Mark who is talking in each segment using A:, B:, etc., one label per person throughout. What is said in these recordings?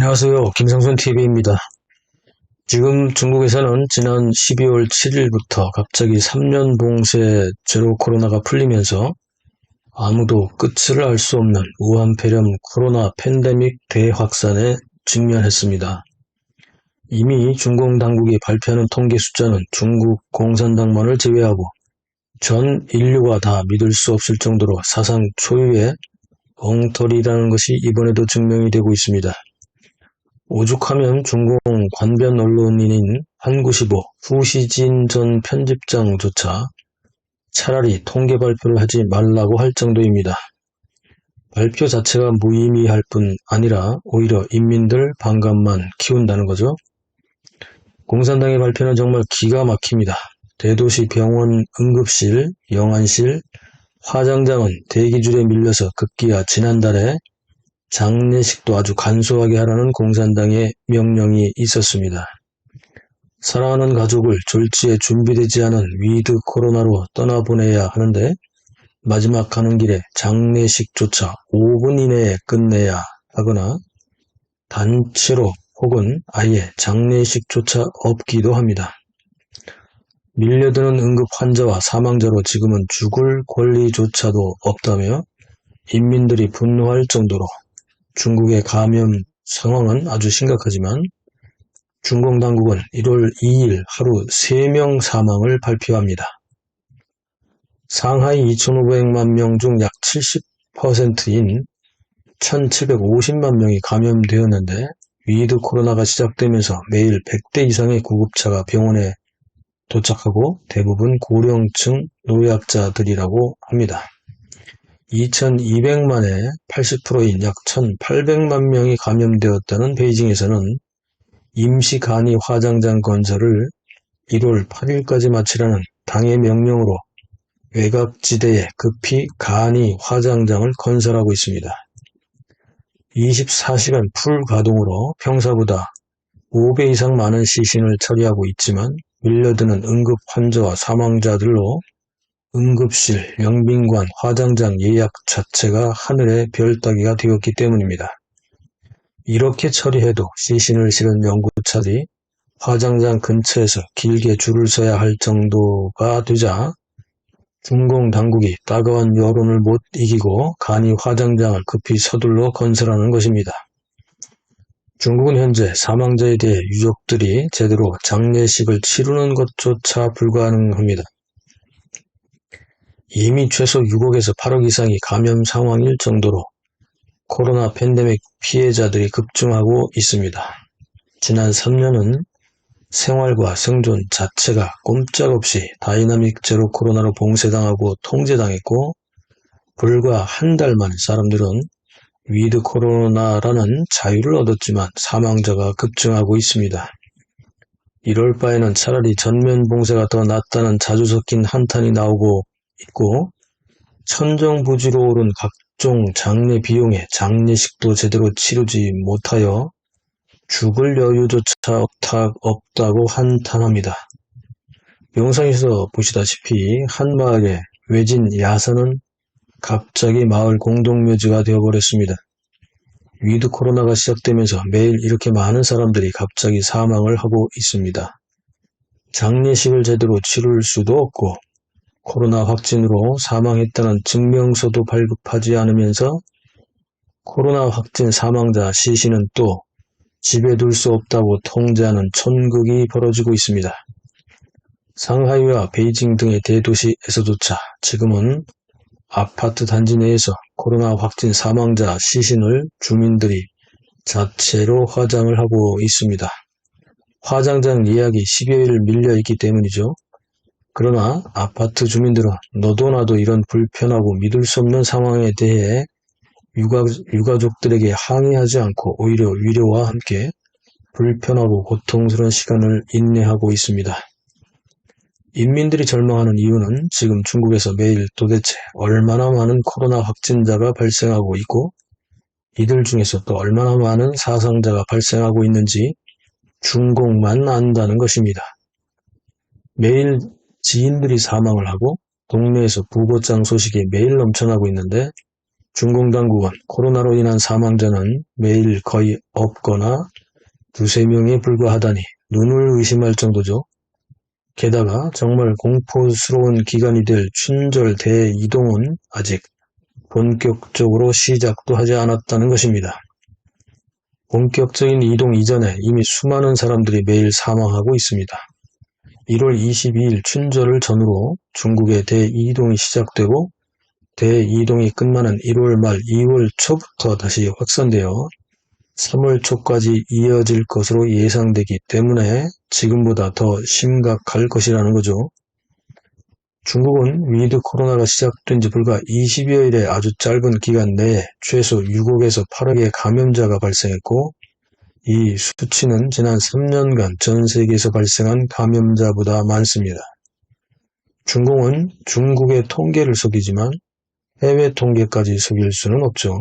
A: 안녕하세요. 김상순 TV입니다. 지금 중국에서는 지난 12월 7일부터 갑자기 3년 봉쇄 제로 코로나가 풀리면서 아무도 끝을 알 수 없는 우한폐렴 코로나 팬데믹 대확산에 직면했습니다. 이미 중공 당국이 발표하는 통계 숫자는 중국 공산당만을 제외하고 전 인류가 다 믿을 수 없을 정도로 사상 초유의 엉터리라는 것이 이번에도 증명이 되고 있습니다. 오죽하면 중공 관변 언론인인 한구시보 후시진 전 편집장조차 차라리 통계 발표를 하지 말라고 할 정도입니다. 발표 자체가 무의미할 뿐 아니라 오히려 인민들 반감만 키운다는 거죠. 공산당의 발표는 정말 기가 막힙니다. 대도시 병원 응급실, 영안실, 화장장은 대기줄에 밀려서 급기야 지난달에 장례식도 아주 간소하게 하라는 공산당의 명령이 있었습니다. 사랑하는 가족을 졸지에 준비되지 않은 위드 코로나로 떠나보내야 하는데 마지막 가는 길에 장례식조차 5분 이내에 끝내야 하거나 단체로 혹은 아예 장례식조차 없기도 합니다. 밀려드는 응급 환자와 사망자로 지금은 죽을 권리조차도 없다며 인민들이 분노할 정도로 중국의 감염 상황은 아주 심각하지만 중공 당국은 1월 2일 하루 3명 사망을 발표합니다. 상하이 2,500만 명 중 약 70%인 1,750만 명이 감염되었는데 위드 코로나가 시작되면서 매일 100대 이상의 구급차가 병원에 도착하고 대부분 고령층 노약자들이라고 합니다. 2,200만의 80%인 약 1,800만 명이 감염되었다는 베이징에서는 임시 간이 화장장 건설을 1월 8일까지 마치라는 당의 명령으로 외곽지대에 급히 간이 화장장을 건설하고 있습니다. 24시간 풀 가동으로 평사보다 5배 이상 많은 시신을 처리하고 있지만 밀려드는 응급 환자와 사망자들로 응급실, 영빈관, 화장장 예약 자체가 하늘의 별 따기가 되었기 때문입니다. 이렇게 처리해도 시신을 실은 연구차들이 화장장 근처에서 길게 줄을 서야 할 정도가 되자 중공 당국이 따가운 여론을 못 이기고 간이 화장장을 급히 서둘러 건설하는 것입니다. 중국은 현재 사망자에 대해 유족들이 제대로 장례식을 치르는 것조차 불가능합니다. 이미 최소 6억에서 8억 이상이 감염 상황일 정도로 코로나 팬데믹 피해자들이 급증하고 있습니다. 지난 3년은 생활과 생존 자체가 꼼짝없이 다이나믹 제로 코로나로 봉쇄당하고 통제당했고 불과 한 달 만에 사람들은 위드 코로나라는 자유를 얻었지만 사망자가 급증하고 있습니다. 이럴 바에는 차라리 전면 봉쇄가 더 낫다는 자주 섞인 한탄이 나오고 있고 천정부지로 오른 각종 장례 비용에 장례식도 제대로 치르지 못하여 죽을 여유조차 없다고 한탄합니다. 영상에서 보시다시피 한 마을의 외진 야산은 갑자기 마을 공동묘지가 되어버렸습니다. 위드 코로나가 시작되면서 매일 이렇게 많은 사람들이 갑자기 사망을 하고 있습니다. 장례식을 제대로 치를 수도 없고 코로나 확진으로 사망했다는 증명서도 발급하지 않으면서 코로나 확진 사망자 시신은 또 집에 둘 수 없다고 통제하는 천극이 벌어지고 있습니다. 상하이와 베이징 등의 대도시에서조차 지금은 아파트 단지 내에서 코로나 확진 사망자 시신을 주민들이 자체로 화장을 하고 있습니다. 화장장 예약이 10여일 밀려있기 때문이죠. 그러나 아파트 주민들은 너도 나도 이런 불편하고 믿을 수 없는 상황에 대해 유가족들에게 항의하지 않고 오히려 위로와 함께 불편하고 고통스러운 시간을 인내하고 있습니다. 인민들이 절망하는 이유는 지금 중국에서 매일 도대체 얼마나 많은 코로나 확진자가 발생하고 있고 이들 중에서 또 얼마나 많은 사상자가 발생하고 있는지 중공만 안다는 것입니다. 매일 지인들이 사망을 하고 동네에서 부고장 소식이 매일 넘쳐나고 있는데 중공 당국은 코로나로 인한 사망자는 매일 거의 없거나 두세 명에 불과하다니 눈을 의심할 정도죠. 게다가 정말 공포스러운 기간이 될 춘절 대이동은 아직 본격적으로 시작도 하지 않았다는 것입니다. 본격적인 이동 이전에 이미 수많은 사람들이 매일 사망하고 있습니다. 1월 22일 춘절을 전후로 중국의 대이동이 시작되고 대이동이 끝나는 1월 말 2월 초부터 다시 확산되어 3월 초까지 이어질 것으로 예상되기 때문에 지금보다 더 심각할 것이라는 거죠. 중국은 위드 코로나가 시작된 지 불과 20여일의 아주 짧은 기간 내에 최소 6억에서 8억의 감염자가 발생했고 이 수치는 지난 3년간 전 세계에서 발생한 감염자보다 많습니다. 중공은 중국의 통계를 속이지만 해외 통계까지 속일 수는 없죠.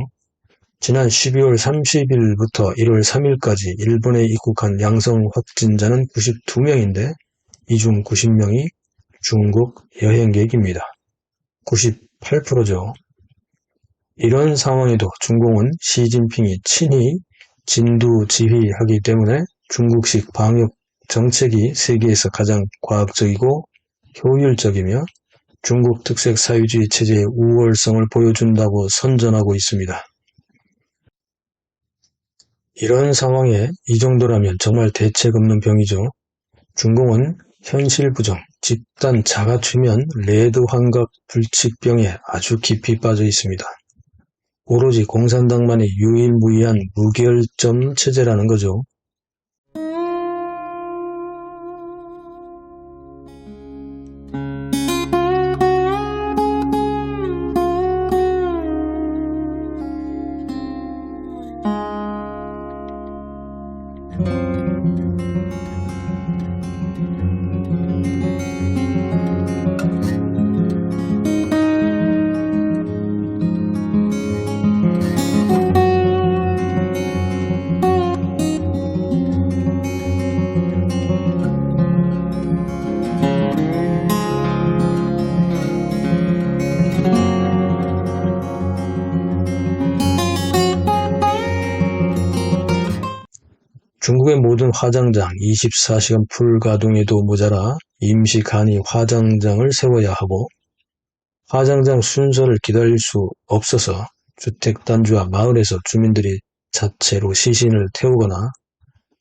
A: 지난 12월 30일부터 1월 3일까지 일본에 입국한 양성 확진자는 92명인데 이 중 90명이 중국 여행객입니다. 98%죠. 이런 상황에도 중공은 시진핑이 친히 진두지휘하기 때문에 중국식 방역 정책이 세계에서 가장 과학적이고 효율적이며 중국 특색 사회주의 체제의 우월성을 보여준다고 선전하고 있습니다. 이런 상황에 이 정도라면 정말 대책 없는 병이죠. 중공은 현실 부정, 집단 자가추면, 레드 환각 불치병에 아주 깊이 빠져 있습니다. 오로지 공산당만의 유일무이한 무결점 체제라는 거죠. 중국의 모든 화장장 24시간 풀가동에도 모자라 임시 간이 화장장을 세워야 하고 화장장 순서를 기다릴 수 없어서 주택단지와 마을에서 주민들이 자체로 시신을 태우거나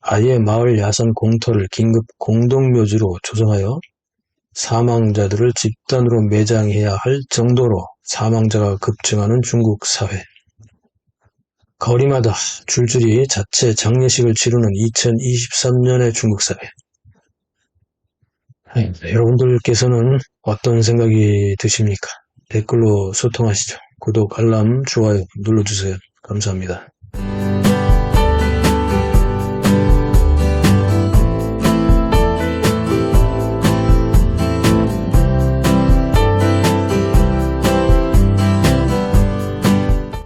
A: 아예 마을 야산 공터를 긴급 공동묘지로 조성하여 사망자들을 집단으로 매장해야 할 정도로 사망자가 급증하는 중국 사회. 거리마다 줄줄이 자체 장례식을 치르는 2023년의 중국 사회. 여러분들께서는 어떤 생각이 드십니까? 댓글로 소통하시죠. 구독, 알람, 좋아요 눌러주세요. 감사합니다.